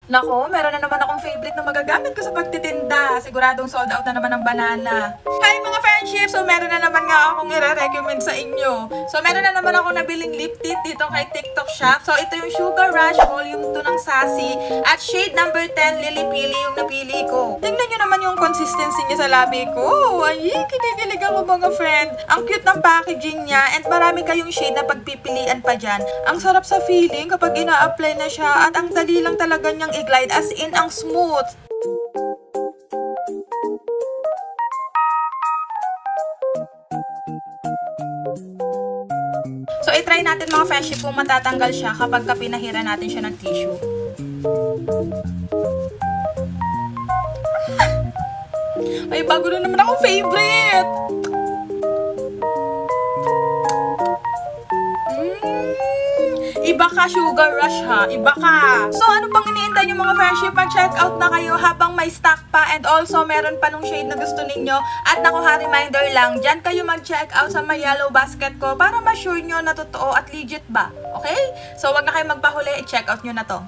Nako, meron na naman akong favorite na magagamit ko sa pagtitinda. Siguradong sold out na naman ng banana. Hi mga friendship! So meron na naman nga akong i-recommend sa inyo. So meron na naman ako nabiling lip tint dito kay TikTok Shop. So ito yung Sugar Rush Volume 2 ng Sassy. At shade number 10 Lily Pili yung napili ko. Tingnan nyo naman yung consistency niya sa labi ko. Ay, kinikilig ako mga friend. Ang cute ng packaging niya and marami kayong shade na pagpipilian pa dyan. Ang sarap sa feeling kapag ina-apply na siya at ang dali lang talaga niyang i-glide, as in ang smooth. So i-try natin mga friendship kung matatanggal siya kapag pinahira natin siya ng tissue. Ay, bago na naman akong favorite. Iba ka, Sugar Rush ha. Iba ka. So, ano pang iniintay nyo mga friendship? Mag-check out na kayo habang may stock pa and also meron pa nung shade na gusto ninyo. At naku ha, reminder lang, dyan kayo mag-check out sa may yellow basket ko para ma-sure nyo na totoo at legit ba. Okay? So, wag na kayo magpahuli. I-check out nyo na to.